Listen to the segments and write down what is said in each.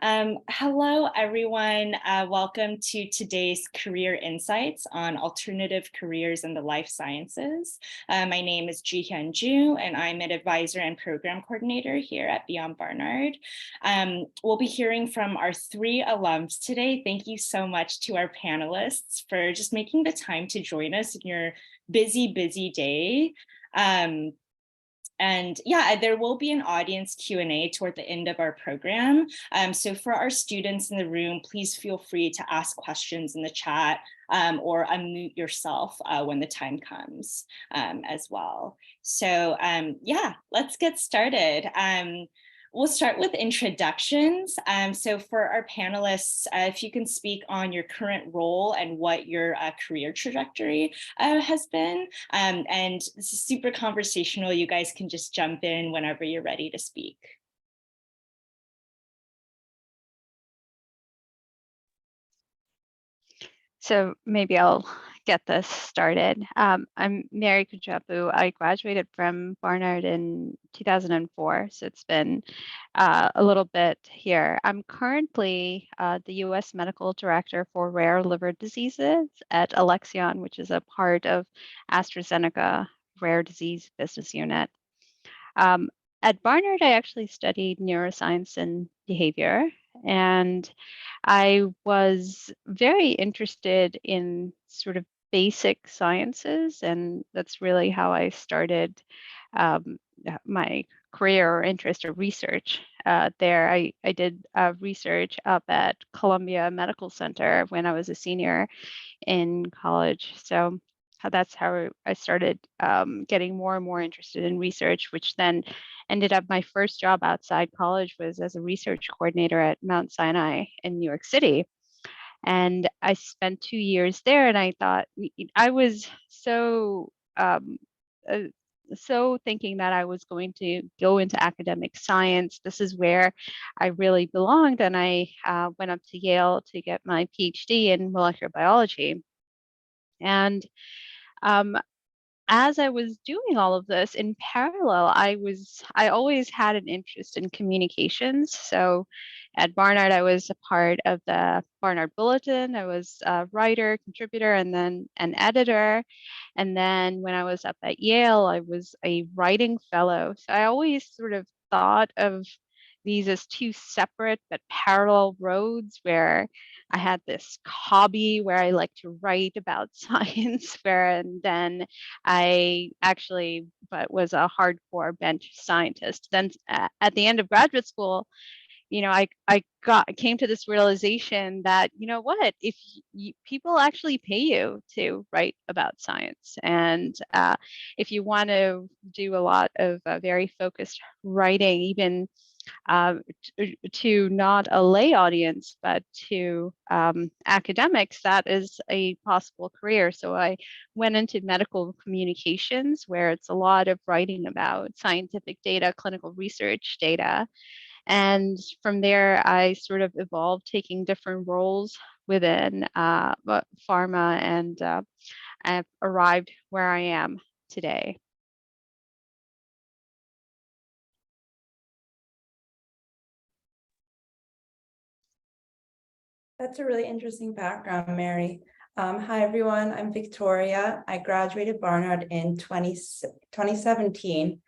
Hello, everyone. Welcome to today's Career Insights on Alternative Careers in the Life Sciences. My name is Ji-Hyun Ju, and I'm an advisor and program coordinator here at Beyond Barnard. We'll be hearing from our three alums today. Thank you so much to our panelists for just making the time to join us in your busy day. And yeah, there will be an audience Q&A toward the end of our program. So for our students in the room, please feel free to ask questions in the chat or unmute yourself when the time comes as well. So yeah, let's get started. We'll start with introductions. So for our panelists, if you can speak on your current role and what your career trajectory has been. And this is super conversational. You guys can just jump in whenever you're ready to speak. So maybe I'll get this started. I'm Mary Kujapu. I graduated from Barnard in 2004, so it's been a little bit here. I'm currently the U.S. Medical Director for Rare Liver Diseases at Alexion, which is a part of AstraZeneca Rare Disease Business Unit. At Barnard, I actually studied neuroscience and behavior, and I was very interested in sort of basic sciences, and that's really how I started my career or interest or research there. I did research up at Columbia Medical Center when I was a senior in college. So that's how I started getting more and more interested in research, which then ended up my first job outside college was as a research coordinator at Mount Sinai in New York City. And I spent 2 years there, and I thought I was um, uh, so thinking that I was going to go into academic science. This is where I really belonged, and I went up to Yale to get my PhD in molecular biology. And um, as I was doing all of this in parallel, I always had an interest in communications. So at Barnard, I was a part of the Barnard Bulletin. I was a writer, contributor, and then an editor. And then when I was up at Yale, I was a writing fellow. So I always sort of thought of these as two separate but parallel roads where I had this hobby where I like to write about science, and then I actually but was a hardcore bench scientist. Then at the end of graduate school, I came to this realization that, what, if people actually pay you to write about science, and if you want to do a lot of very focused writing, even to not a lay audience, but to academics, that is a possible career. So I went into medical communications, where it's a lot of writing about scientific data, clinical research data. And from there, I sort of evolved, taking different roles within pharma, and I've arrived where I am today. That's a really interesting background, Mary. Hi, everyone. I'm Victoria. I graduated Barnard in 2017.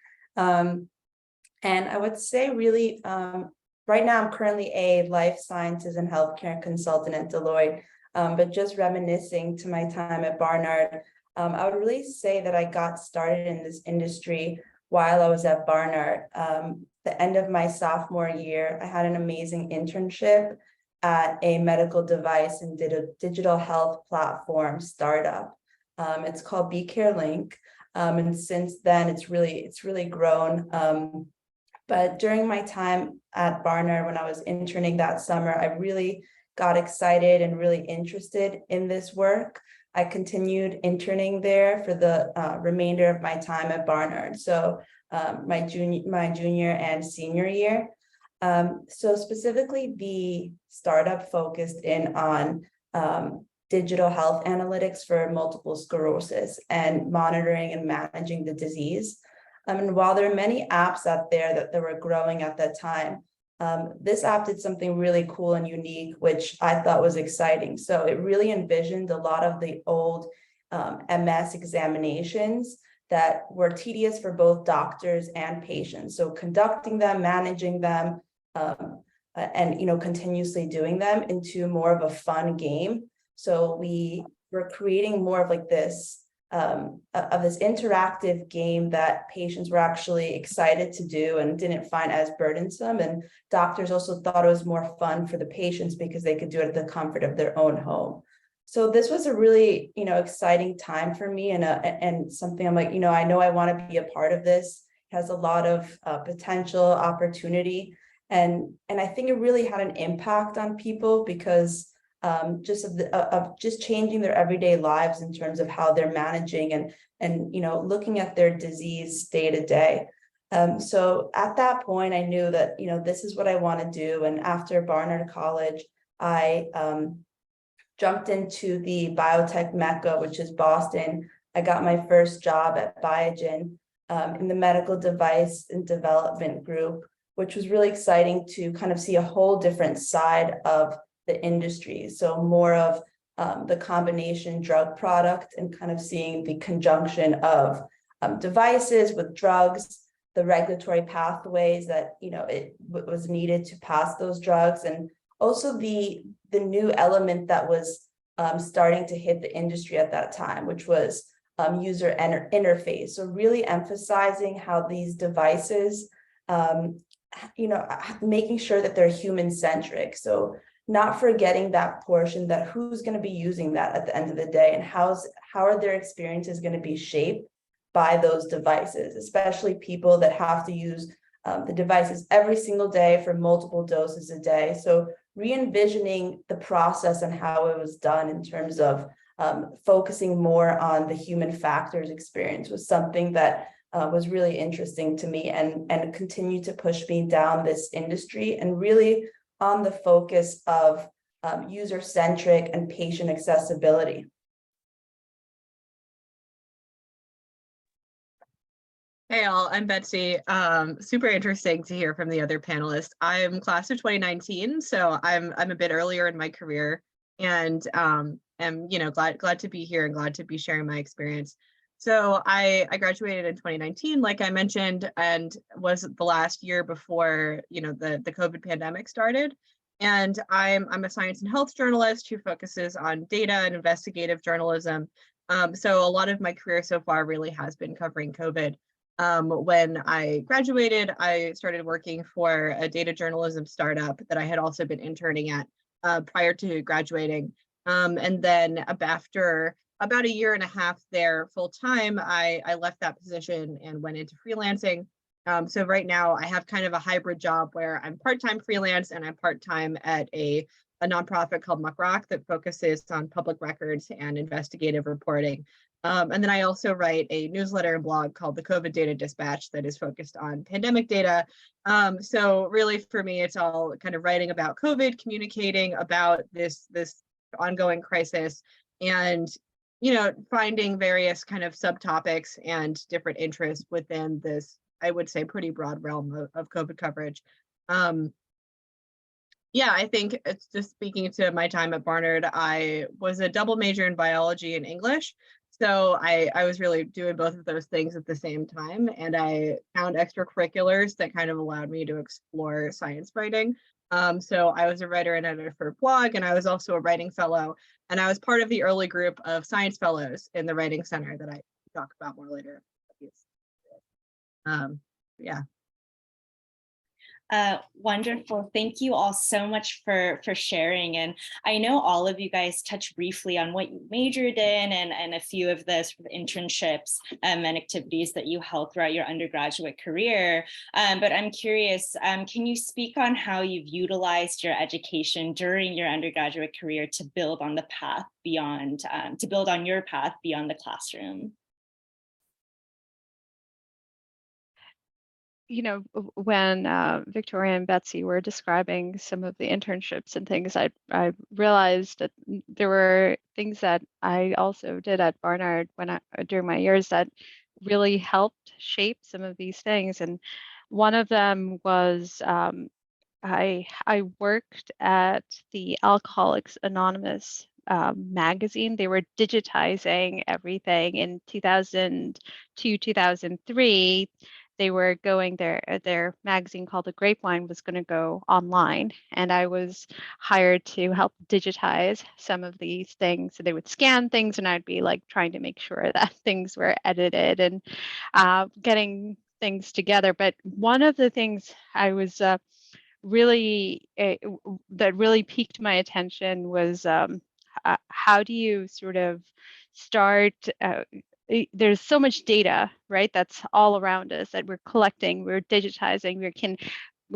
And I would say really, right now I'm currently a life sciences and healthcare consultant at Deloitte, but just reminiscing to my time at Barnard, I would really say that I got started in this industry while I was at Barnard. The end of my sophomore year, I had an amazing internship at a medical device and digital health platform startup. It's called BeCare Link. And since then, it's really grown. But during my time at Barnard, when I was interning that summer, I really got excited and really interested in this work. I continued interning there for the remainder of my time at Barnard. So my junior and senior year. So specifically, the startup focused in on digital health analytics for multiple sclerosis and monitoring and managing the disease. And while there are many apps out there that were growing at that time, This app did something really cool and unique, which I thought was exciting. So it really envisioned a lot of the old MS examinations that were tedious for both doctors and patients. So conducting them, managing them, and continuously doing them into more of a fun game. So we were creating more of like this this interactive game that patients were actually excited to do and didn't find as burdensome. And doctors also thought it was more fun for the patients because they could do it at the comfort of their own home. So this was a really, exciting time for me, and something I'm like, I know I want to be a part of this. It has a lot of potential, opportunity, and I think it really had an impact on people because just changing their everyday lives in terms of how they're managing and looking at their disease day to day. So at that point, I knew that this is what I want to do. And after Barnard College, I jumped into the biotech mecca, which is Boston. I got my first job at Biogen in the medical device and development group, which was really exciting to kind of see a whole different side of the industry. So more of the combination drug product and kind of seeing the conjunction of devices with drugs, the regulatory pathways that it was needed to pass those drugs, and also the new element that was starting to hit the industry at that time, which was user interface. So really emphasizing how these devices, making sure that they're human centric. So not forgetting that portion, that who's going to be using that at the end of the day, and how are their experiences going to be shaped by those devices, especially people that have to use the devices every single day for multiple doses a day. So re-envisioning the process and how it was done in terms of focusing more on the human factors experience was something that was really interesting to me, and continued to push me down this industry, and really on the focus of user-centric and patient accessibility. Hey all, I'm Betsy. Super interesting to hear from the other panelists. I'm class of 2019, so I'm a bit earlier in my career, and am glad to be here and glad to be sharing my experience. So I graduated in 2019, like I mentioned, and was the last year before the COVID pandemic started. And I'm a science and health journalist who focuses on data and investigative journalism. So a lot of my career so far really has been covering COVID. When I graduated, I started working for a data journalism startup that I had also been interning at prior to graduating. And then after about a year and a half there full time, I left that position and went into freelancing. So right now I have kind of a hybrid job where I'm part-time freelance and I'm part-time at a nonprofit called Muck Rock that focuses on public records and investigative reporting. And then I also write a newsletter and blog called the COVID Data Dispatch that is focused on pandemic data. So really for me, it's all kind of writing about COVID, communicating about this ongoing crisis, and finding various kind of subtopics and different interests within this, I would say, pretty broad realm of COVID coverage. Yeah, I think it's just speaking to my time at Barnard, I was a double major in biology and English. So I was really doing both of those things at the same time. And I found extracurriculars that kind of allowed me to explore science writing. So I was a writer and editor for a blog, and I was also a writing fellow. And I was part of the early group of science fellows in the Writing Center that I talk about more later. Yeah. Wonderful. Thank you all so much for sharing. And I know all of you guys touched briefly on what you majored in and a few of the sort of internships and activities that you held throughout your undergraduate career. But I'm curious, can you speak on how you've utilized your education during your undergraduate career to build on the path beyond, to build on your path beyond the classroom? When Victoria and Betsy were describing some of the internships and things, I realized that there were things that I also did at Barnard during my years that really helped shape some of these things. And one of them was I worked at the Alcoholics Anonymous magazine. They were digitizing everything in 2002, 2003. They were going their magazine called The Grapevine was going to go online, and I was hired to help digitize some of these things. So they would scan things, and I'd be like trying to make sure that things were edited and getting things together. But one of the things I was really that really piqued my attention was how do you sort of start there's so much data, right, that's all around us that we're collecting, we're digitizing, we can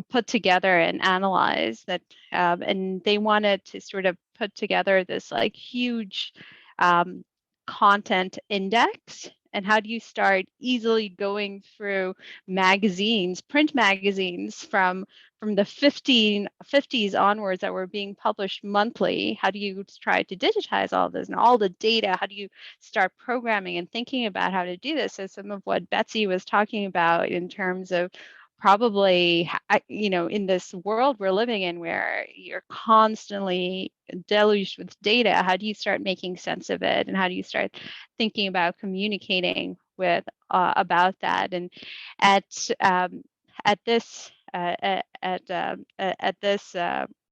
put together and analyze that, and they wanted to sort of put together this like huge um, content index. And how do you start easily going through magazines, print magazines from the 50s onwards that were being published monthly? How do you try to digitize all this and all the data? How do you start programming and thinking about how to do this? So some of what Betsy was talking about in terms of probably, in this world we're living in where you're constantly deluged with data, how do you start making sense of it, and how do you start thinking about communicating with about that? And at this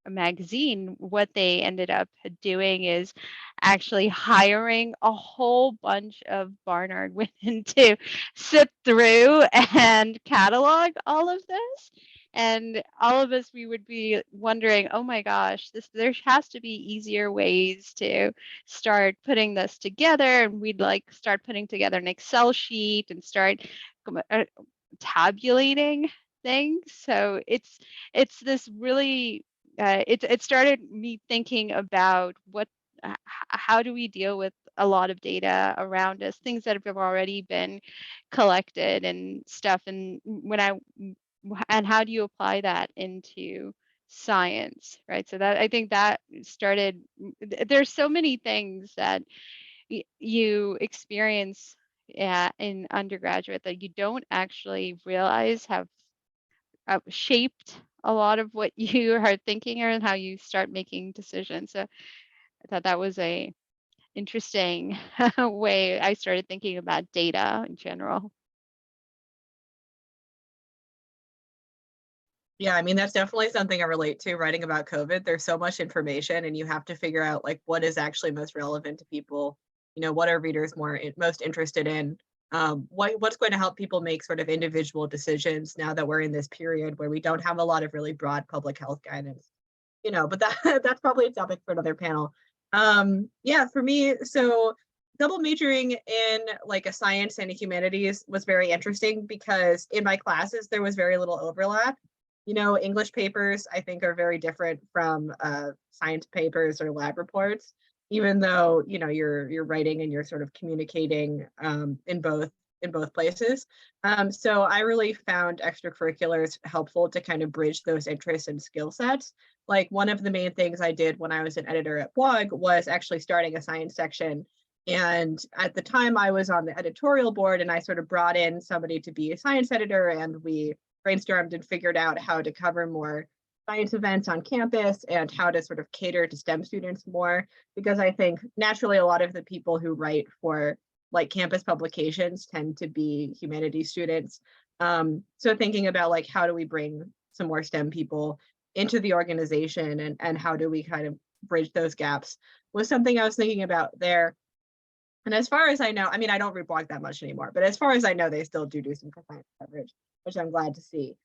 magazine, what they ended up doing is actually hiring a whole bunch of Barnard women to sit through and catalog all of this. And all of us, we would be wondering, oh my gosh, there has to be easier ways to start putting this together. And we'd like start putting together an Excel sheet and start tabulating things. So it's this really it started me thinking about how do we deal with a lot of data around us, things that have already been collected and stuff, and how do you apply that into science, right? So that, I think that started, there's so many things that you experience in undergraduate that you don't actually realize have shaped a lot of what you are thinking or how you start making decisions. So I thought that was a interesting way I started thinking about data in general. Yeah, I mean, that's definitely something I relate to writing about COVID. There's so much information and you have to figure out like what is actually most relevant to people. What are readers most interested in? What's going to help people make sort of individual decisions now that we're in this period where we don't have a lot of really broad public health guidance. But that's probably a topic for another panel. Yeah, for me, so double majoring in like a science and a humanities was very interesting because in my classes there was very little overlap. English papers I think are very different from science papers or lab reports, even though you're writing and you're sort of communicating in both places. So I really found extracurriculars helpful to kind of bridge those interests and skill sets. Like one of the main things I did when I was an editor at Blog was actually starting a science section. And at the time I was on the editorial board and I sort of brought in somebody to be a science editor, and we brainstormed and figured out how to cover more science events on campus and how to sort of cater to STEM students more, because I think naturally a lot of the people who write for like campus publications tend to be humanities students. So thinking about like how do we bring some more STEM people into the organization and how do we kind of bridge those gaps was something I was thinking about there. And as far as I know, I mean, I don't read Blog that much anymore, but as far as I know, they still do some science coverage, which I'm glad to see.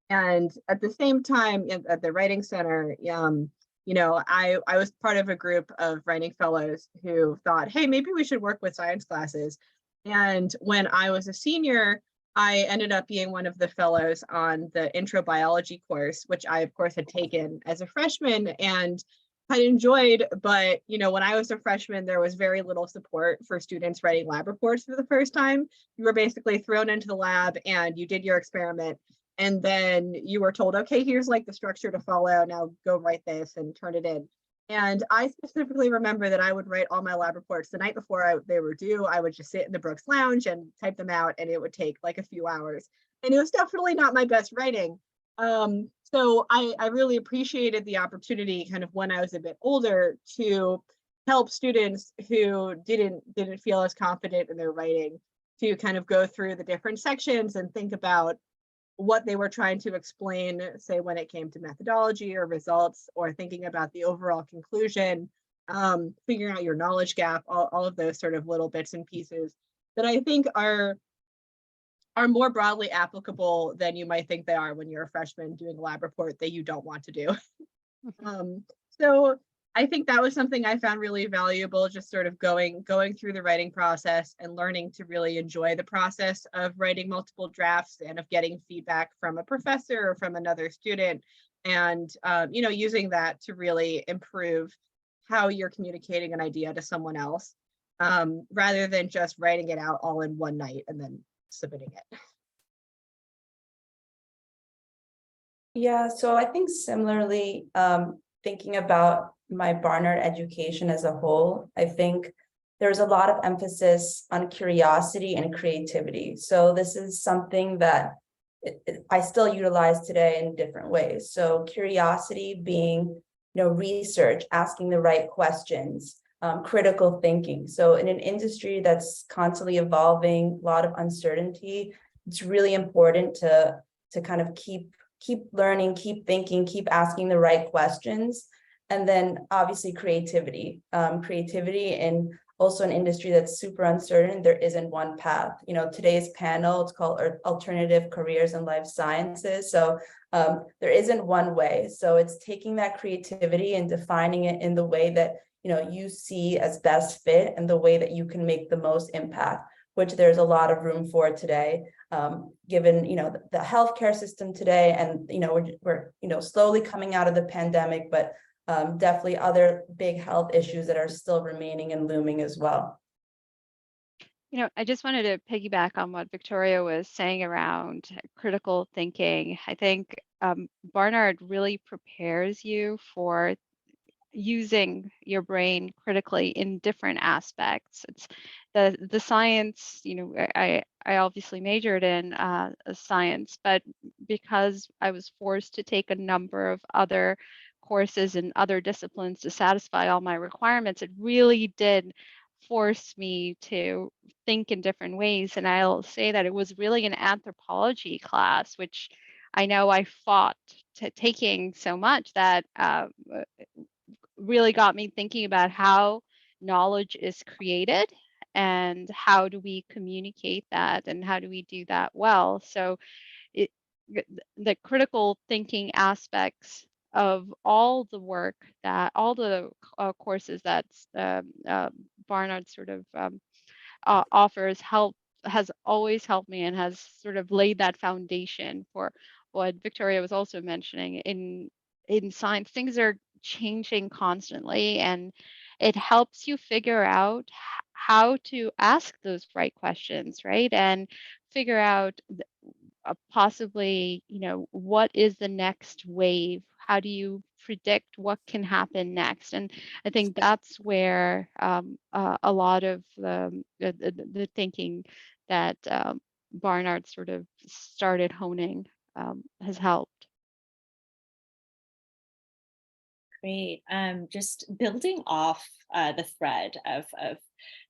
And at the same time, at the Writing Center, I was part of a group of writing fellows who thought, hey, maybe we should work with science classes. And when I was a senior, I ended up being one of the fellows on the intro biology course, which I, of course, had taken as a freshman and had enjoyed. But, when I was a freshman, there was very little support for students writing lab reports for the first time. You were basically thrown into the lab and you did your experiment. And then you were told, okay, here's like the structure to follow. Now go write this and turn it in. And I specifically remember that I would write all my lab reports the night before they were due. I would just sit in the Brooks Lounge and type them out, and it would take like a few hours. And it was definitely not my best writing, So I really appreciated the opportunity kind of when I was a bit older to help students who didn't feel as confident in their writing to kind of go through the different sections and think about what they were trying to explain, say when it came to methodology or results, or thinking about the overall conclusion, figuring out your knowledge gap, all of those sort of little bits and pieces that I think are more broadly applicable than you might think they are when you're a freshman doing a lab report that you don't want to do. So I think that was something I found really valuable, just sort of going through the writing process and learning to really enjoy the process of writing multiple drafts and of getting feedback from a professor or from another student, and you know, using that to really improve how you're communicating an idea to someone else, rather than just writing it out all in one night and then submitting it. Yeah, so I think similarly, thinking about my Barnard education as a whole, I think there's a lot of emphasis on curiosity and creativity. So this is something that I still utilize today in different ways. So curiosity being, research, asking the right questions, critical thinking. So in an industry that's constantly evolving, a lot of uncertainty, it's really important to kind of keep learning, keep thinking, keep asking the right questions. And then obviously creativity, and also an industry that's super uncertain. There isn't one path. Today's panel, it's called Alternative Careers in Life Sciences. So there isn't one way. So it's taking that creativity and defining it in the way that, you see as best fit and the way that you can make the most impact, which there's a lot of room for today, given, the healthcare system today. And, we're slowly coming out of the pandemic, but definitely other big health issues that are still remaining and looming as well. I just wanted to piggyback on what Victoria was saying around critical thinking. I think Barnard really prepares you for using your brain critically in different aspects. It's the science, I obviously majored in science, but because I was forced to take a number of other courses in other disciplines to satisfy all my requirements, it really did force me to think in different ways. And I'll say that it was really an anthropology class, which I know I fought taking so much that really got me thinking about how knowledge is created and how do we communicate that and how do we do that well. So it, the critical thinking aspects of all the work that all the courses that Barnard sort of offers has always helped me and has sort of laid that foundation for what Victoria was also mentioning in science. Things are changing constantly, and it helps you figure out how to ask those right questions, right? And figure out possibly, what is the next wave? How do you predict what can happen next? And I think that's where a lot of the thinking that Barnard sort of started honing has helped. Great. Just building off the thread of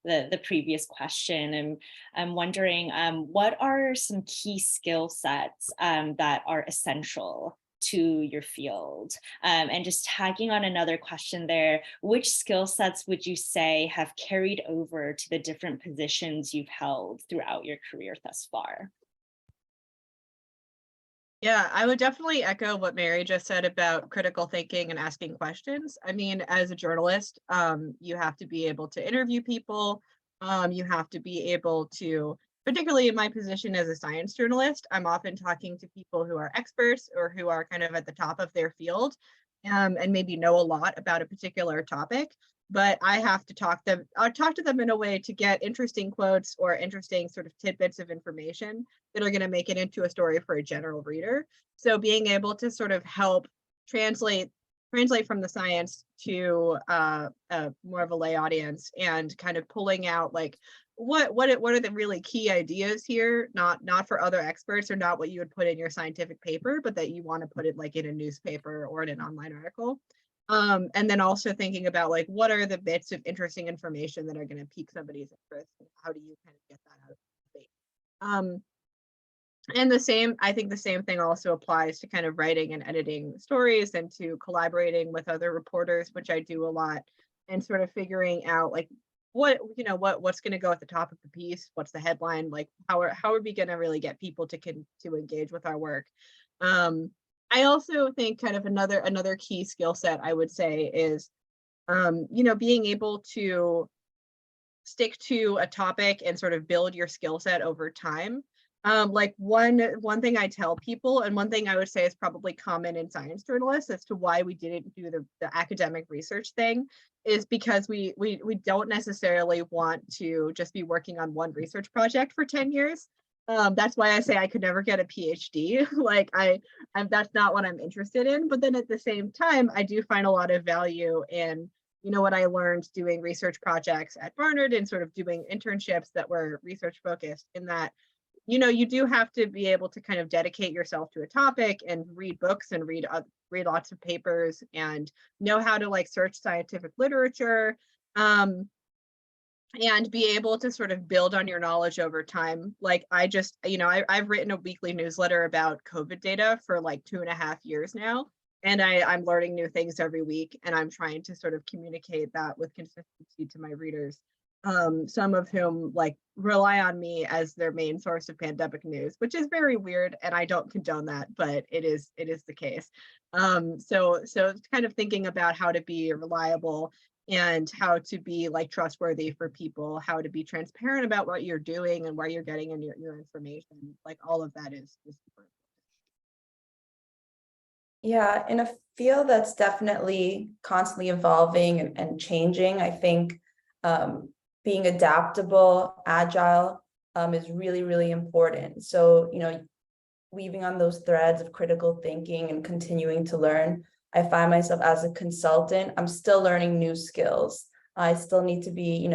the previous question, and I'm wondering what are some key skill sets that are essential to your field? And just tagging on another question there, which skill sets would you say have carried over to the different positions you've held throughout your career thus far? Yeah, I would definitely echo what Mary just said about critical thinking and asking questions. I mean, as a journalist, you have to be able to interview people. You have to be able to, particularly in my position as a science journalist, I'm often talking to people who are experts or who are kind of at the top of their field, and maybe know a lot about a particular topic. But I have to talk to them in a way to get interesting quotes or interesting sort of tidbits of information that are going to make it into a story for a general reader. So being able to sort of help translate translate from the science to more of a lay audience, and kind of pulling out like what are the really key ideas here, not for other experts, or not what you would put in your scientific paper, but that you want to put it like in a newspaper or in an online article. And then also thinking about like what are the bits of interesting information that are going to pique somebody's interest, and how do you kind of get that out of the debate. And I think the same thing also applies to kind of writing and editing stories, and to collaborating with other reporters, which I do a lot, and sort of figuring out like what's going to go at the top of the piece, what's the headline, like how are we going to really get people to engage with our work. I also think kind of another key skill set I would say is being able to stick to a topic and sort of build your skill set over time. Like one thing I tell people, and one thing I would say is probably common in science journalists as to why we didn't do the academic research thing, is because we don't necessarily want to just be working on one research project for 10 years. That's why I say I could never get a PhD. Like that's not what I'm interested in. But then at the same time, I do find a lot of value in what I learned doing research projects at Barnard, and sort of doing internships that were research focused, in that you do have to be able to kind of dedicate yourself to a topic and read books and read lots of papers, and know how to like search scientific literature, and be able to sort of build on your knowledge over time. Like I've written a weekly newsletter about COVID data for like 2.5 years now, and I'm learning new things every week, and I'm trying to sort of communicate that with consistency to my readers. Some of whom like rely on me as their main source of pandemic news, which is very weird, and I don't condone that, but it is the case. So it's kind of thinking about how to be reliable, and how to be like trustworthy for people, how to be transparent about what you're doing and where you're getting in your information. Like all of that is important. Yeah, in a field that's definitely constantly evolving and changing, I think being adaptable, agile is really, really important. So, weaving on those threads of critical thinking and continuing to learn. I find myself as a consultant, I'm still learning new skills. I still need to be,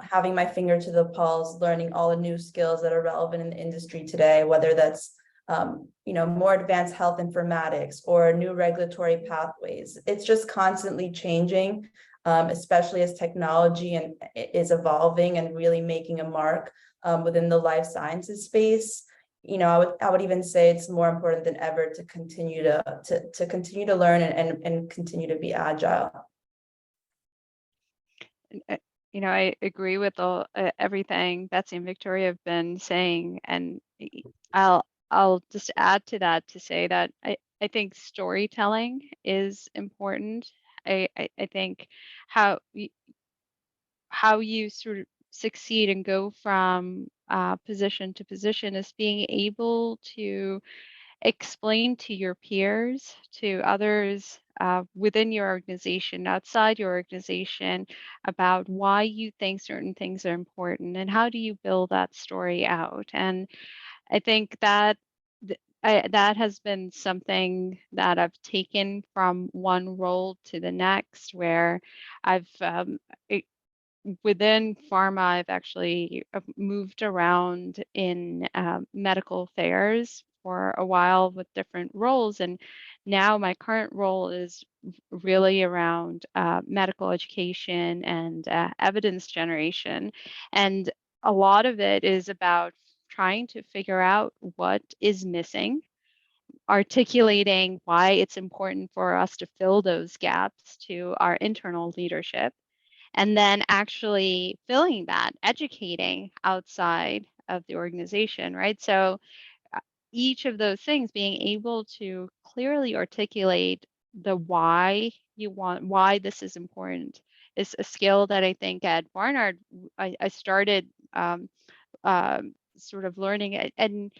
having my finger to the pulse, learning all the new skills that are relevant in the industry today, whether that's more advanced health informatics or new regulatory pathways. It's just constantly changing, especially as technology is evolving and really making a mark within the life sciences space. I would even say it's more important than ever to continue to continue to learn and continue to be agile. I agree with everything Betsy and Victoria have been saying, and I'll just add to that to say that I think storytelling is important. I think how you sort of succeed and go from position to position is being able to explain to your peers, to others within your organization, outside your organization, about why you think certain things are important, and how do you build that story out. And I think that that has been something that I've taken from one role to the next, where I've within pharma, I've actually moved around in medical affairs for a while with different roles. And now my current role is really around medical education and evidence generation. And a lot of it is about trying to figure out what is missing, articulating why it's important for us to fill those gaps to our internal leadership, and then actually filling that, educating outside of the organization, right? So each of those things, being able to clearly articulate the why this is important, is a skill that I think at Barnard I started sort of learning it. And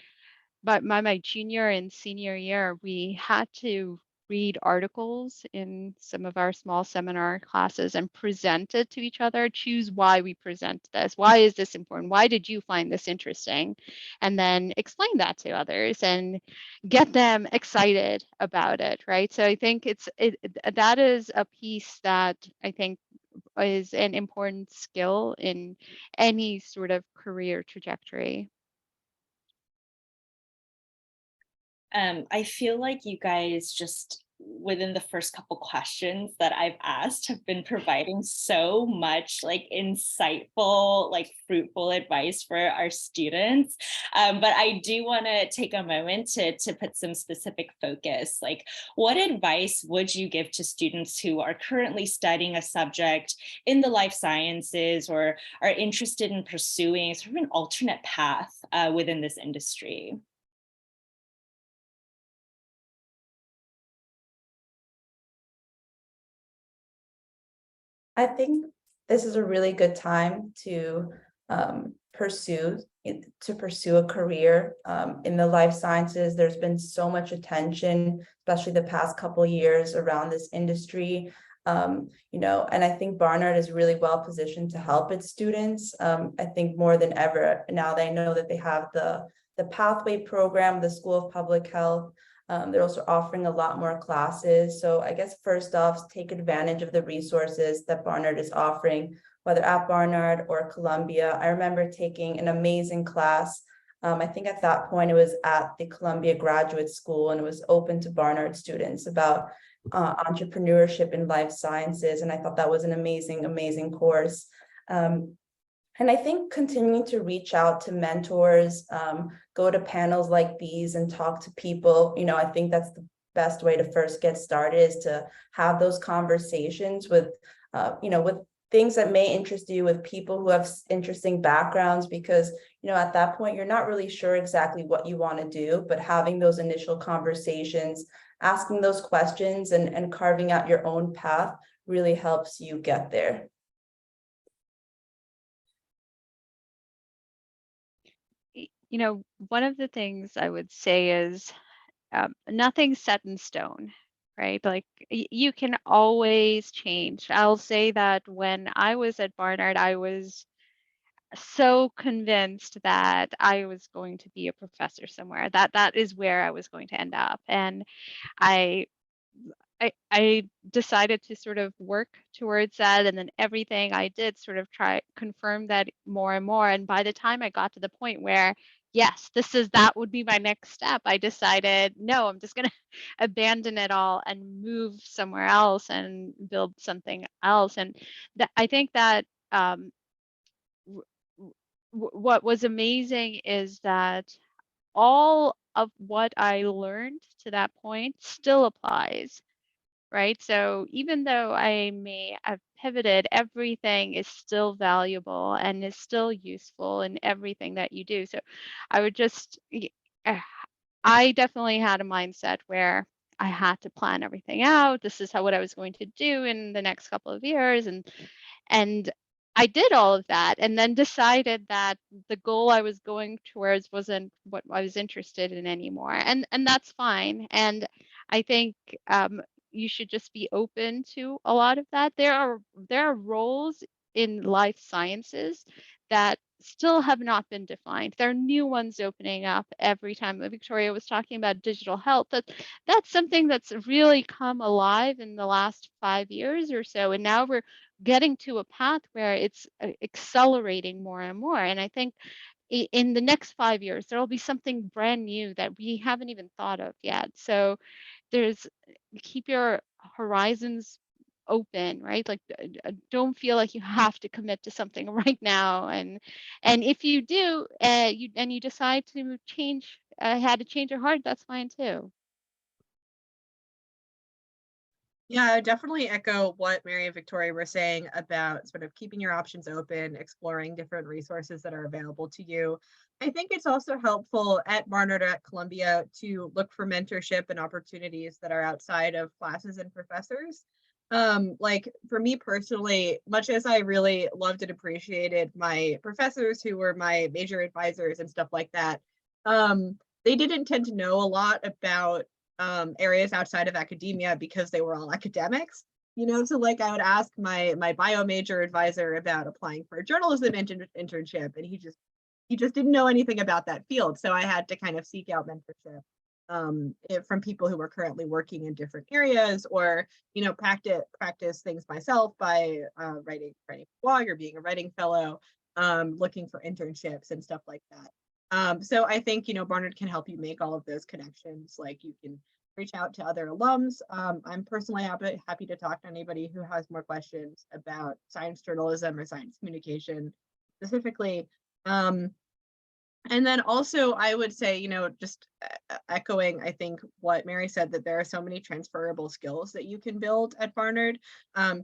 but my junior and senior year, we had to read articles in some of our small seminar classes and present it to each other, choose why we present this. Why is this important? Why did you find this interesting? And then explain that to others and get them excited about it, right? So I think that is a piece that I think is an important skill in any sort of career trajectory. I feel like you guys just within the first couple questions that I've asked have been providing so much like insightful, like fruitful advice for our students. But I do want to take a moment to put some specific focus. Like, what advice would you give to students who are currently studying a subject in the life sciences or are interested in pursuing sort of an alternate path within this industry? I think this is a really good time to pursue a career in the life sciences. There's been so much attention, especially the past couple years, around this industry. And I think Barnard is really well positioned to help its students. I think more than ever now they know that they have the pathway program, the School of Public Health. They're also offering a lot more classes. So I guess first off, take advantage of the resources that Barnard is offering, whether at Barnard or Columbia. I remember taking an amazing class. I think at that point it was at the Columbia Graduate School, and it was open to Barnard students about entrepreneurship in life sciences. And I thought that was an amazing, amazing course. And I think continuing to reach out to mentors, go to panels like these and talk to people, I think that's the best way to first get started, is to have those conversations with things that may interest you, with people who have interesting backgrounds, because, at that point, you're not really sure exactly what you want to do, but having those initial conversations, asking those questions and carving out your own path really helps you get there. One of the things I would say is nothing's set in stone, right? Like you can always change. I'll say that when I was at Barnard, I was so convinced that I was going to be a professor somewhere, that is where I was going to end up. And I I decided to sort of work towards that, and then everything I did sort of try confirm that more and more. And by the time I got to the point where, yes, that would be my next step, I decided, no, I'm just going to abandon it all and move somewhere else and build something else. And I think that what was amazing is that all of what I learned to that point still applies, right? So even though I may have pivoted, everything is still valuable and is still useful in everything that you do. So I would just, I definitely had a mindset where I had to plan everything out. This is what I was going to do in the next couple of years, and I did all of that, and then decided that the goal I was going towards wasn't what I was interested in anymore, and that's fine. And I think you should just be open to a lot of that. There are roles in life sciences that still have not been defined. There are new ones opening up every time. Victoria was talking about digital health. That's something that's really come alive in the last 5 years or so, and now we're getting to a path where it's accelerating more and more. And I think in the next 5 years, there will be something brand new that we haven't even thought of yet. So there's keep your horizons open, right? Like don't feel like you have to commit to something right now. And if you do, you decide to change, had to change your heart, that's fine too. Yeah, I definitely echo what Mary and Victoria were saying about sort of keeping your options open, exploring different resources that are available to you. I think it's also helpful at Barnard or at Columbia to look for mentorship and opportunities that are outside of classes and professors. Like for me personally, much as I really loved and appreciated my professors who were my major advisors and stuff like that, they didn't tend to know a lot about areas outside of academia because they were all academics. You know, so like I would ask my bio major advisor about applying for a journalism internship, and he just didn't know anything about that field. So I had to kind of seek out mentorship from people who were currently working in different areas, or, you know, practice things myself by writing a blog or being a writing fellow, looking for internships and stuff like that. So I think, you know, Barnard can help you make all of those connections. Like, you can reach out to other alums. I'm personally happy to talk to anybody who has more questions about science journalism or science communication specifically. And then also I would say, you know, just echoing, I think, what Mary said, that there are so many transferable skills that you can build at Barnard.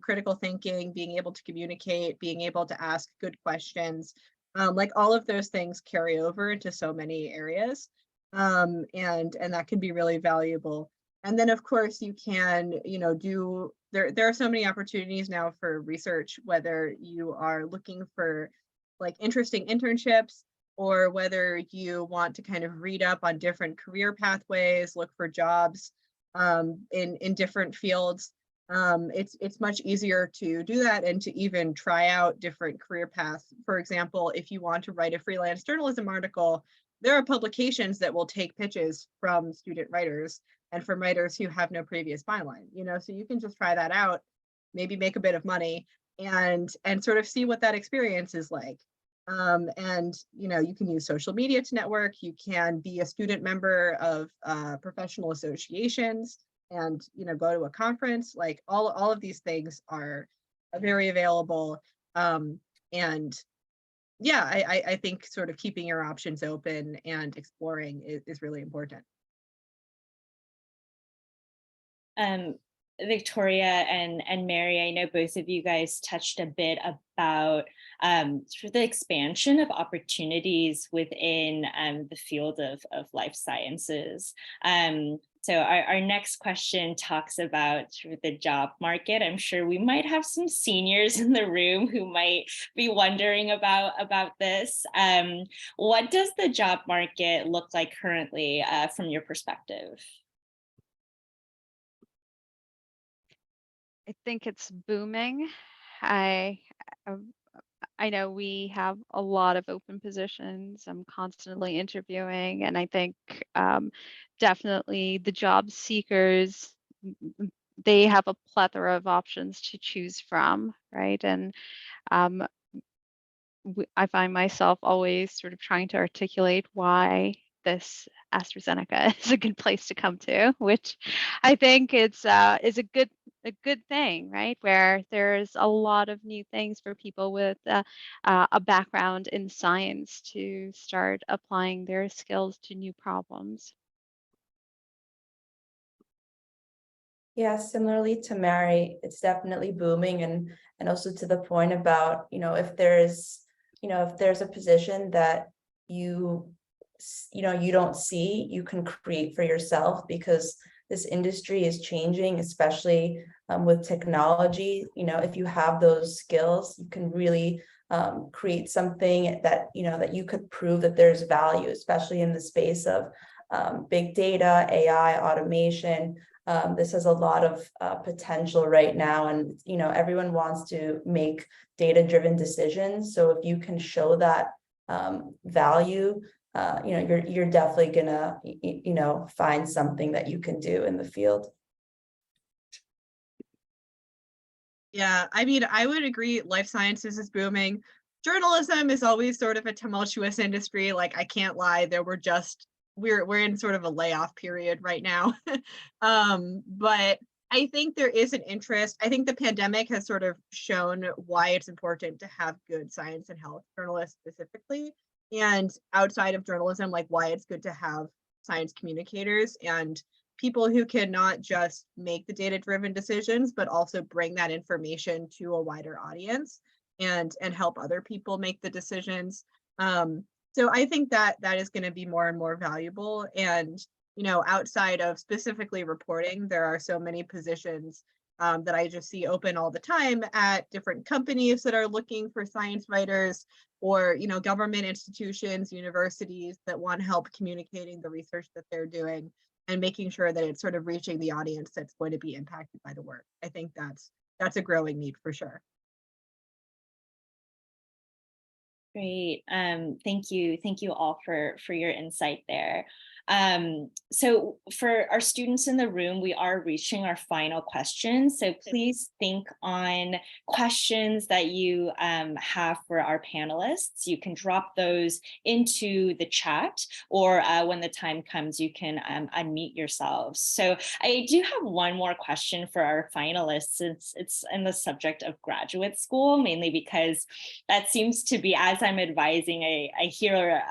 Critical thinking, being able to communicate, being able to ask good questions, like all of those things carry over into so many areas. And that can be really valuable. And then of course you can, you know, there are so many opportunities now for research, whether you are looking for like interesting internships, or whether you want to kind of read up on different career pathways, look for jobs in different fields. It's much easier to do that and to even try out different career paths. For example, if you want to write a freelance journalism article, there are publications that will take pitches from student writers and from writers who have no previous byline, you know, so you can just try that out, maybe make a bit of money, and sort of see what that experience is like. And, you know, you can use social media to network. You can be a student member of professional associations and, you know, go to a conference. Like all of these things are very available. And yeah, I think sort of keeping your options open and exploring is really important. Victoria and Mary, I know both of you guys touched a bit about sort of the expansion of opportunities within the field of life sciences. So our next question talks about sort of the job market. I'm sure we might have some seniors in the room who might be wondering about this. What does the job market look like currently from your perspective? I think it's booming. I know we have a lot of open positions. I'm constantly interviewing, and I think definitely the job seekers, they have a plethora of options to choose from, right? And um, I find myself always sort of trying to articulate why this AstraZeneca is a good place to come to, which I think is a good thing, right? Where there's a lot of new things for people with a background in science to start applying their skills to new problems. Yeah, similarly to Mary, it's definitely booming, and also to the point about, you know, if there's a position that you don't see, you can create for yourself, because this industry is changing, especially with technology. You know, if you have those skills, you can really create something that, you know, that you could prove that there's value, especially in the space of big data, AI, automation. This has a lot of potential right now, and, you know, everyone wants to make data-driven decisions. So if you can show that value, you know, you're definitely gonna, you know, find something that you can do in the field. Yeah, I mean, I would agree. Life sciences is booming. Journalism is always sort of a tumultuous industry. Like, I can't lie, we're in sort of a layoff period right now. But I think there is an interest. I think the pandemic has sort of shown why it's important to have good science and health journalists specifically, and outside of journalism, like why it's good to have science communicators and people who can not just make the data-driven decisions, but also bring that information to a wider audience and help other people make the decisions. So I think that is going to be more and more valuable. And, you know, outside of specifically reporting, there are so many positions that I just see open all the time at different companies that are looking for science writers, or, you know, government institutions, universities that want help communicating the research that they're doing. and making sure that it's sort of reaching the audience that's going to be impacted by the work. I think that's a growing need for sure. Great. Thank you. Thank you all for your insight there. So for our students in the room, we are reaching our final questions. So please think on questions that you have for our panelists. You can drop those into the chat, or when the time comes, you can unmute yourselves. So I do have one more question for our finalists. It's in the subject of graduate school, mainly because that seems to be, as I'm advising, I hear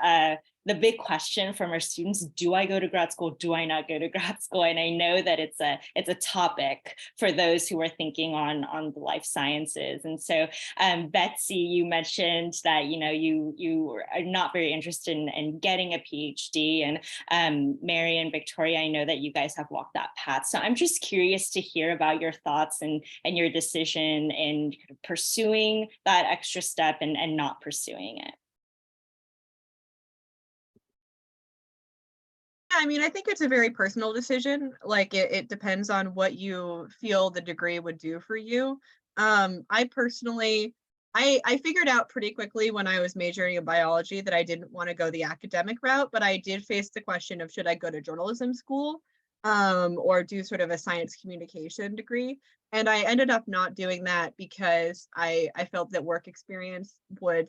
the big question from our students: do I go to grad school? Do I not go to grad school? And I know that it's a topic for those who are thinking on the life sciences. And so Betsy, you mentioned that you are not very interested in getting a PhD, and Mary and Victoria, I know that you guys have walked that path. So I'm just curious to hear about your thoughts and your decision in pursuing that extra step and not pursuing it. I mean, I think it's a very personal decision. Like it depends on what you feel the degree would do for you. I personally, I figured out pretty quickly when I was majoring in biology that I didn't want to go the academic route, but I did face the question of, should I go to journalism school or do sort of a science communication degree? And I ended up not doing that because I felt that work experience would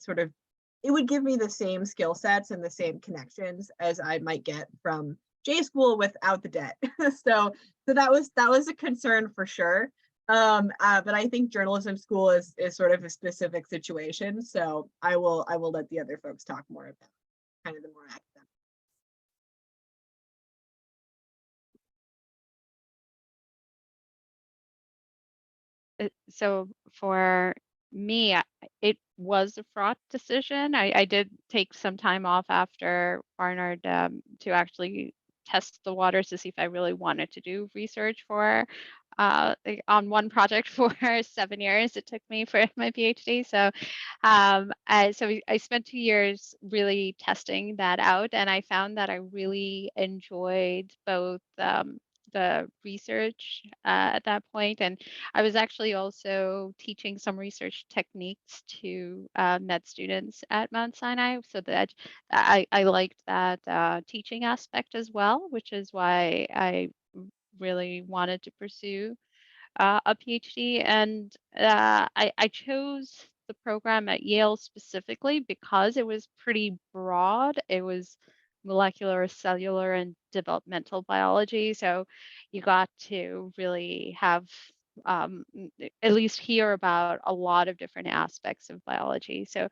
it would give me the same skill sets and the same connections as I might get from J school without the debt. so that was a concern for sure. But I think journalism school is sort of a specific situation. So I will let the other folks talk more about kind of the more academic. So for me, it was a fraught decision. I did take some time off after Barnard to actually test the waters to see if I really wanted to do research for on one project for 7 years. It took me for my PhD. So I spent 2 years really testing that out, and I found that I really enjoyed both the research at that point, and I was actually also teaching some research techniques to med students at Mount Sinai, so that I liked that teaching aspect as well, which is why I really wanted to pursue a PhD. And I chose the program at Yale specifically because it was pretty broad. It was molecular, cellular, and developmental biology. So you got to really have at least hear about a lot of different aspects of biology. So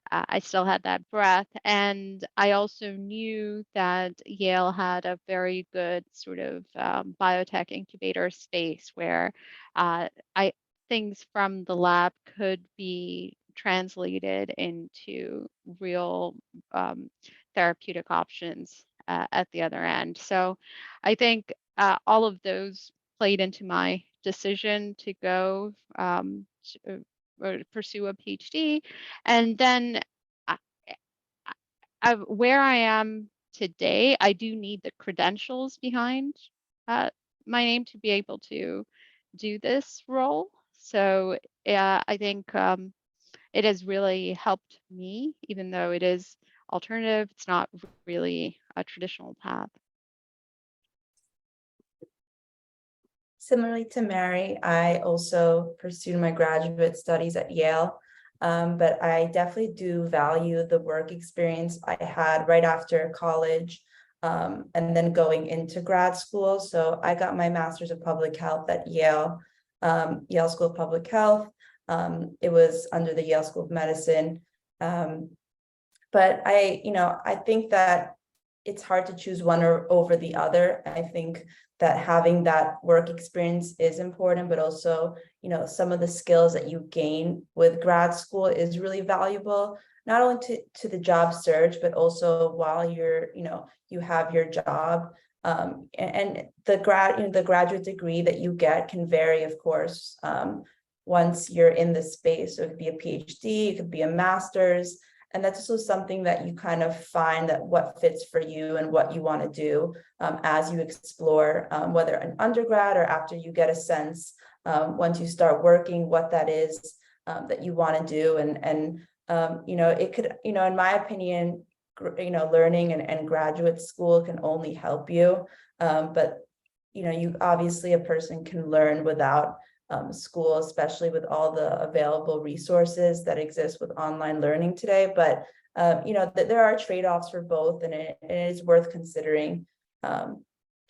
I still had that breadth. And I also knew that Yale had a very good sort of biotech incubator space where uh, things from the lab could be translated into real therapeutic options at the other end. So I think all of those played into my decision to go or pursue a PhD. And then I, where I am today, I do need the credentials behind uh, my name to be able to do this role. So I think it has really helped me, even though it is alternative. It's not really a traditional path. Similarly to Mary, I also pursued my graduate studies at Yale, but I definitely do value the work experience I had right after college and then going into grad school. So I got my master's of public health at Yale, Yale School of Public Health. It was under the Yale School of Medicine. But I think that it's hard to choose one over the other. I think that having that work experience is important, but also, some of the skills that you gain with grad school is really valuable, not only to the job search, but also while you have your job. And the graduate degree that you get can vary, of course, once you're in the space. So it could be a PhD, it could be a master's. that's also something that you kind of find that what fits for you and what you want to do as you explore, whether an undergrad or after you get a sense, once you start working, what that is that you want to do. And it could, in my opinion, learning and graduate school can only help you. But, you obviously a person can learn without school, especially with all the available resources that exist with online learning today. But, there are trade-offs for both, and it is worth considering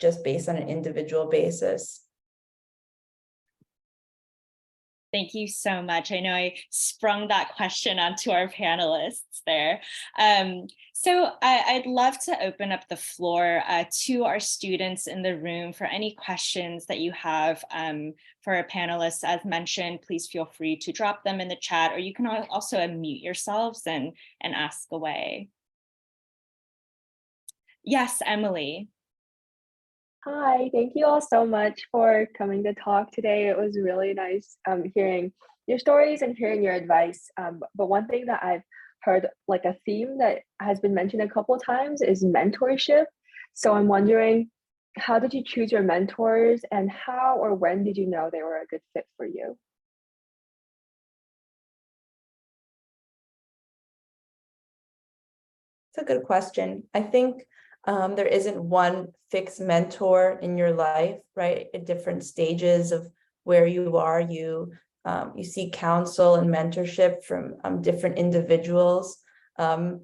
just based on an individual basis. Thank you so much. I know I sprung that question onto our panelists there. So I'd love to open up the floor to our students in the room for any questions that you have for our panelists. As mentioned, please feel free to drop them in the chat, or you can also unmute yourselves and ask away. Yes, Emily. Hi, thank you all so much for coming to talk today. It was really nice hearing your stories and hearing your advice. But one thing that I've heard, like a theme that has been mentioned a couple of times, is mentorship. So I'm wondering, how did you choose your mentors, and how or when did you know they were a good fit for you? It's a good question. I think there isn't one fixed mentor in your life, right? At different stages of where you are, you seek counsel and mentorship from different individuals. And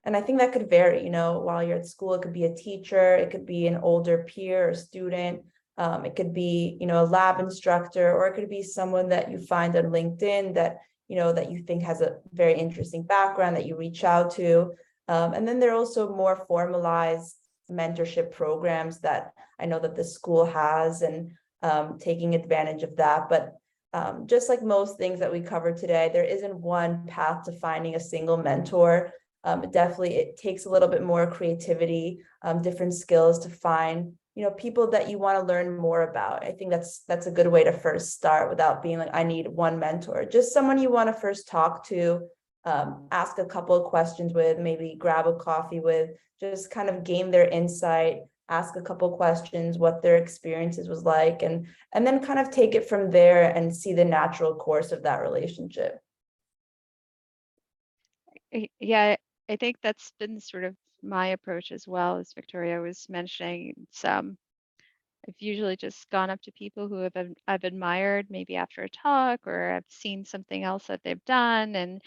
I think that could vary, while you're at school. It could be a teacher, it could be an older peer or student, it could be, a lab instructor, or it could be someone that you find on LinkedIn that, that you think has a very interesting background that you reach out to. And then there are also more formalized mentorship programs that I know that the school has, and taking advantage of that. But just like most things that we covered today, there isn't one path to finding a single mentor. It takes a little bit more creativity, different skills to find, people that you want to learn more about. I think that's a good way to first start, without being like, I need one mentor. Just someone you want to first talk to, ask a couple of questions with, maybe grab a coffee with, just kind of gain their insight, ask a couple of questions, what their experiences was like, and then kind of take it from there and see the natural course of that relationship. Yeah, I think that's been sort of my approach as well, as Victoria was mentioning. I've usually just gone up to people who I've admired, maybe after a talk, or I've seen something else that they've done, and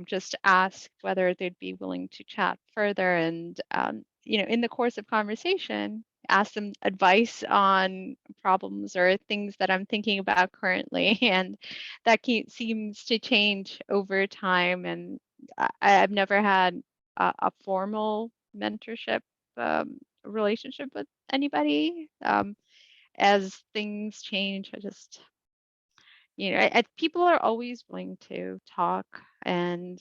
just ask whether they'd be willing to chat further. And in the course of conversation, ask them advice on problems or things that I'm thinking about currently, and that seems to change over time. And I've never had a formal mentorship relationship with anybody. As things change, I just, people are always willing to talk and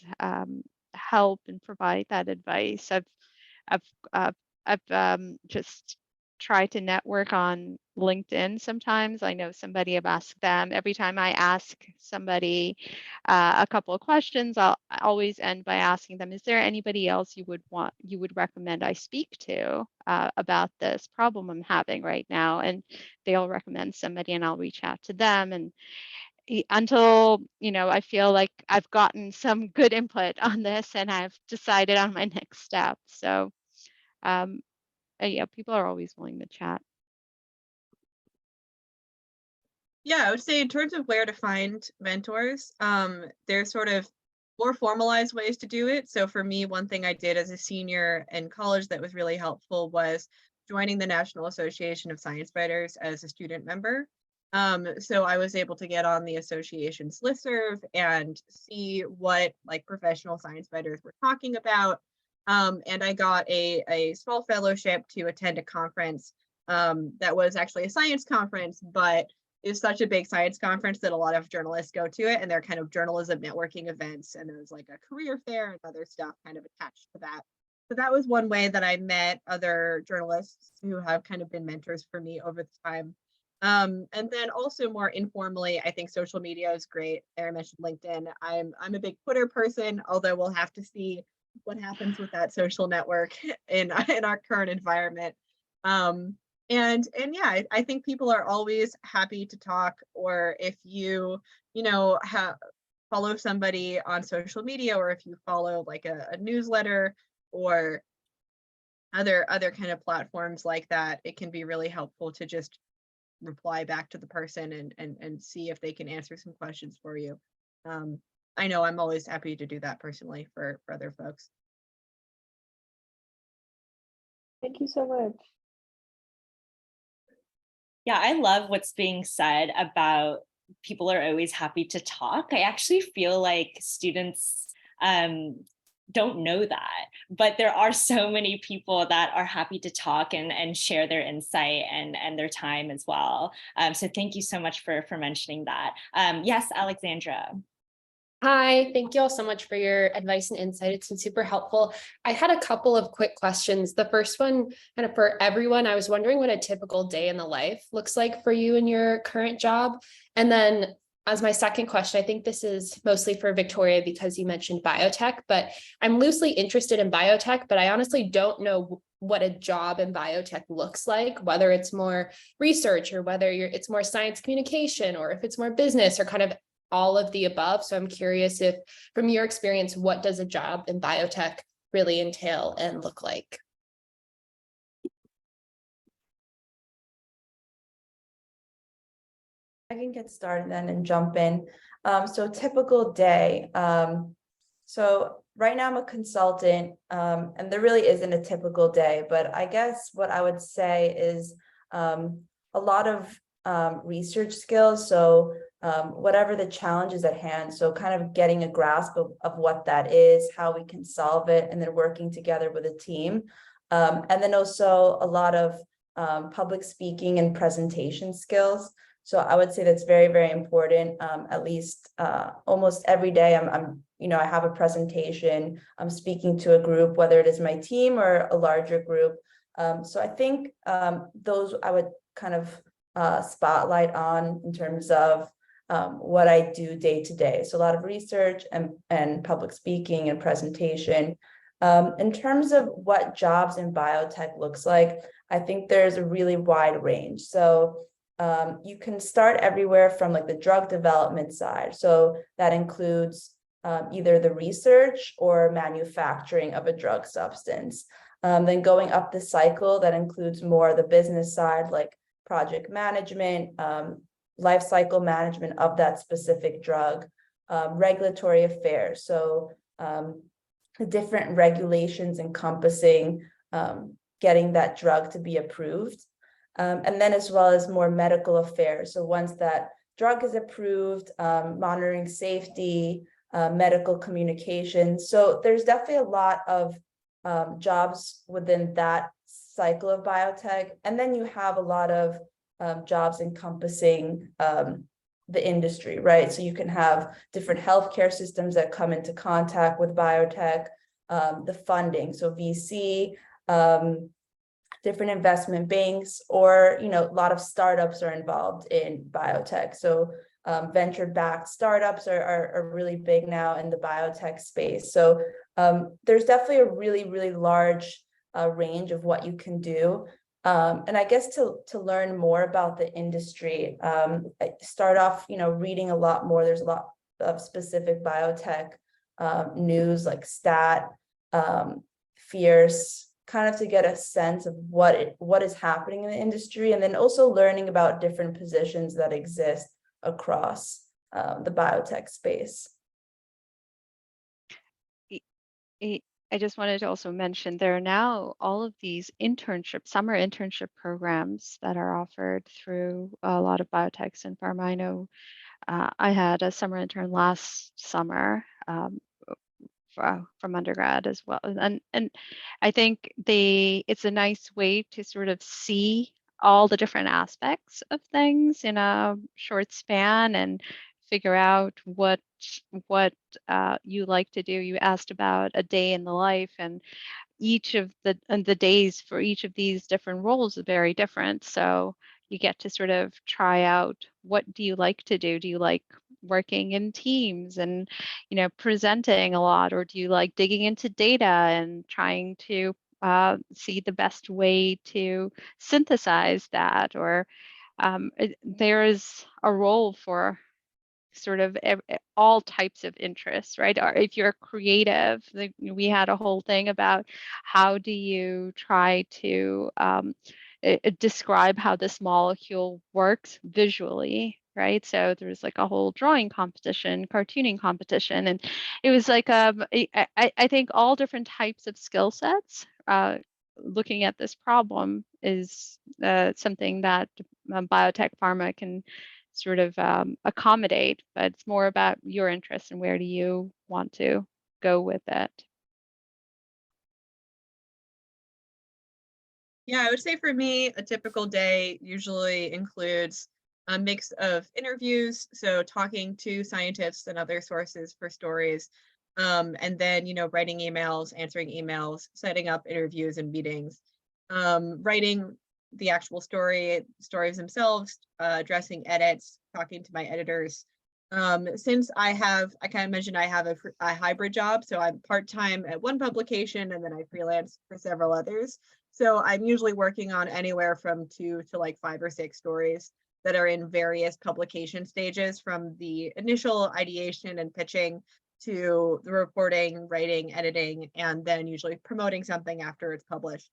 help and provide that advice. I've, uh, I've just tried to network on LinkedIn. Sometimes I know somebody, I've asked them. Every time I ask somebody a couple of questions, I always end by asking them, is there anybody else you would recommend I speak to about this problem I'm having right now? And they'll recommend somebody, and I'll reach out to them. And until I feel like I've gotten some good input on this and I've decided on my next step. So yeah, people are always willing to chat. Yeah, I would say in terms of where to find mentors, there's sort of more formalized ways to do it. So for me, one thing I did as a senior in college that was really helpful was joining the National Association of Science Writers as a student member. So I was able to get on the association's listserv and see what professional science writers were talking about. And I got a small fellowship to attend a conference that was actually a science conference, but is such a big science conference that a lot of journalists go to it, and they're kind of journalism networking events, and there's like a career fair and other stuff kind of attached to that. So that was one way that I met other journalists who have kind of been mentors for me over the time. And then also more informally, I think social media is great. I mentioned LinkedIn. I'm a big Twitter person, although we'll have to see what happens with that social network in our current environment. And yeah, I think people are always happy to talk, or if you follow somebody on social media, or if you follow like a newsletter or other kind of platforms like that, it can be really helpful to just reply back to the person and see if they can answer some questions for you. I know I'm always happy to do that personally for other folks. Thank you so much. Yeah, I love what's being said about people are always happy to talk. I actually feel like students don't know that, but there are so many people that are happy to talk and share their insight and their time as well. So thank you so much for mentioning that. Yes, Alexandra. Hi, thank you all so much for your advice and insight. It's been super helpful. I had a couple of quick questions. The first one, kind of for everyone, I was wondering what a typical day in the life looks like for you in your current job. And then as my second question, I think this is mostly for Victoria because you mentioned biotech, but I'm loosely interested in biotech, but I honestly don't know what a job in biotech looks like, whether it's more research or whether it's more science communication, or if it's more business or kind of all of the above. So I'm curious if, from your experience, what does a job in biotech really entail and look like? I can get started then and jump in. So typical day. So right now I'm a consultant, and there really isn't a typical day, but I guess what I would say is a lot of research skills. So whatever the challenge is at hand, so kind of getting a grasp of what that is, how we can solve it, and then working together with a team. And then also a lot of public speaking and presentation skills. So I would say that's very, very important. At least almost every day I have a presentation, I'm speaking to a group, whether it is my team or a larger group. So I think those I would kind of spotlight on in terms of what I do day to day. So a lot of research and public speaking and presentation. In terms of what jobs in biotech looks like, I think there's a really wide range. So you can start everywhere from like the drug development side. So that includes either the research or manufacturing of a drug substance. Then going up the cycle, that includes more the business side, like project management, life cycle management of that specific drug, regulatory affairs. So the different regulations encompassing getting that drug to be approved. And then as well as more medical affairs. So once that drug is approved, monitoring safety, medical communication. So there's definitely a lot of jobs within that cycle of biotech. And then you have a lot of jobs encompassing the industry, right? So you can have different healthcare systems that come into contact with biotech, the funding, so VC, different investment banks, or a lot of startups are involved in biotech. So venture-backed startups are really big now in the biotech space. So there's definitely a really, really large range of what you can do. And I guess to learn more about the industry, I start off, reading a lot more. There's a lot of specific biotech news like Stat, Fierce, kind of to get a sense of what is happening in the industry, and then also learning about different positions that exist across the biotech space. I just wanted to also mention there are now all of these summer internship programs that are offered through a lot of biotechs and pharma. I know I had a summer intern last summer from undergrad as well, and I think it's a nice way to sort of see all the different aspects of things in a short span and figure out what you like to do. You asked about a day in the life, and each of the days for each of these different roles is very different. So you get to sort of try out, what do you like to do? Do you like working in teams and, presenting a lot, or do you like digging into data and trying to see the best way to synthesize that? Or there is a role for sort of all types of interests, right? Or if you're creative, we had a whole thing about how do you try to describe how this molecule works visually, right? So there's like a whole drawing competition, cartooning competition, and it was like I think all different types of skill sets. Looking at this problem is something that biotech pharma can sort of accommodate, but it's more about your interest and where do you want to go with it. Yeah, I would say for me, a typical day usually includes a mix of interviews, so talking to scientists and other sources for stories, and then, writing emails, answering emails, setting up interviews and meetings, writing the actual stories themselves, addressing edits, talking to my editors. Since I kind of mentioned I have a hybrid job, so I'm part-time at one publication and then I freelance for several others. So I'm usually working on anywhere from 2 to like 5 or 6 stories that are in various publication stages, from the initial ideation and pitching to the reporting, writing, editing, and then usually promoting something after it's published.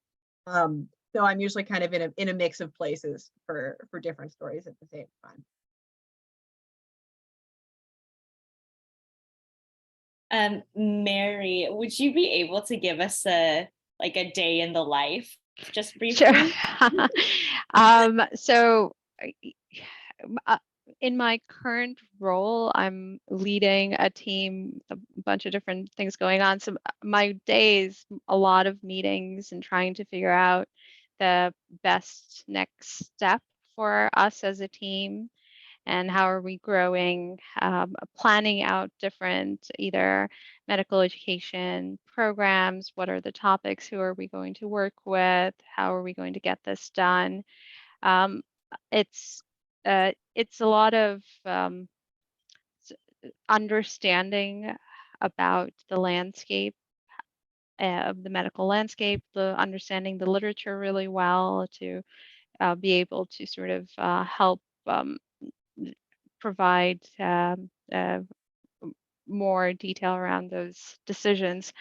So I'm usually kind of in a mix of places for different stories at the same time. Mary, would you be able to give us a day in the life, just briefly? Sure. So in my current role, I'm leading a team, a bunch of different things going on. So my days, a lot of meetings and trying to figure out the best next step for us as a team and how are we growing, planning out different either medical education programs, what are the topics, who are we going to work with, how are we going to get this done. Um, it's a lot of understanding about the landscape, of the medical landscape, the understanding the literature really well to be able to sort of help provide more detail around those decisions.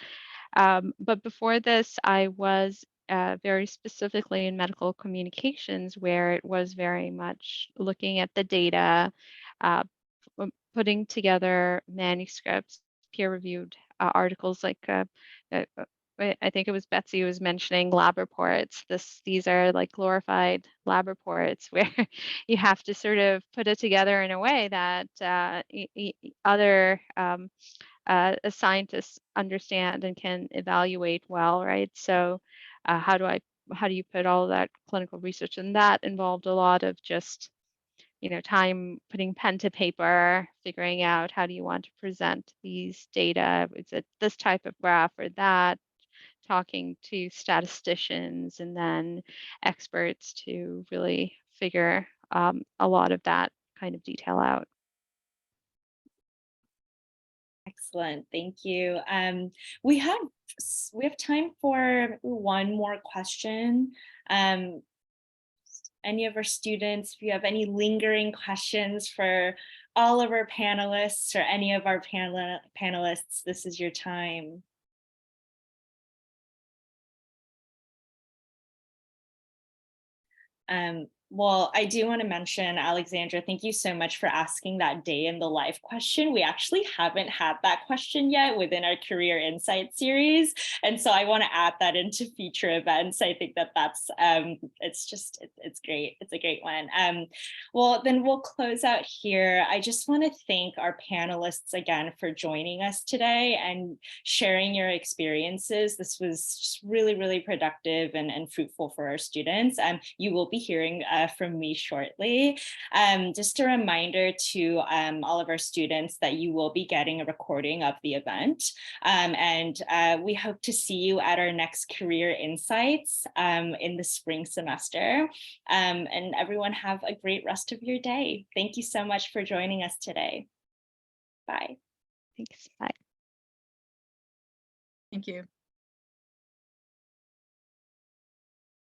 But before this, I was very specifically in medical communications, where it was very much looking at the data, uh, putting together manuscripts, peer-reviewed articles like uh, I think it was Betsy who was mentioning lab reports. These are like glorified lab reports where you have to sort of put it together in a way that other scientists understand and can evaluate well, right? So how do you put all of that clinical research? And that involved a lot of just, time putting pen to paper, figuring out how do you want to present these data? Is it this type of graph or that? Talking to statisticians and then experts to really figure a lot of that kind of detail out. Excellent, thank you. We have time for one more question. Any of our students, if you have any lingering questions for all of our panelists or any of our panelists, this is your time. Well, I do want to mention, Alexandra, thank you so much for asking that day in the life question. We actually haven't had that question yet within our Career Insight series. And so I want to add that into future events. I think that that's, it's great. It's a great one. Well, then we'll close out here. I just want to thank our panelists again for joining us today and sharing your experiences. This was just really, really productive and fruitful for our students. You will be hearing from me shortly. Just a reminder to all of our students that you will be getting a recording of the event. And we hope to see you at our next Career Insights in the spring semester. And everyone have a great rest of your day. Thank you so much for joining us today. Bye. Thanks. Bye. Thank you.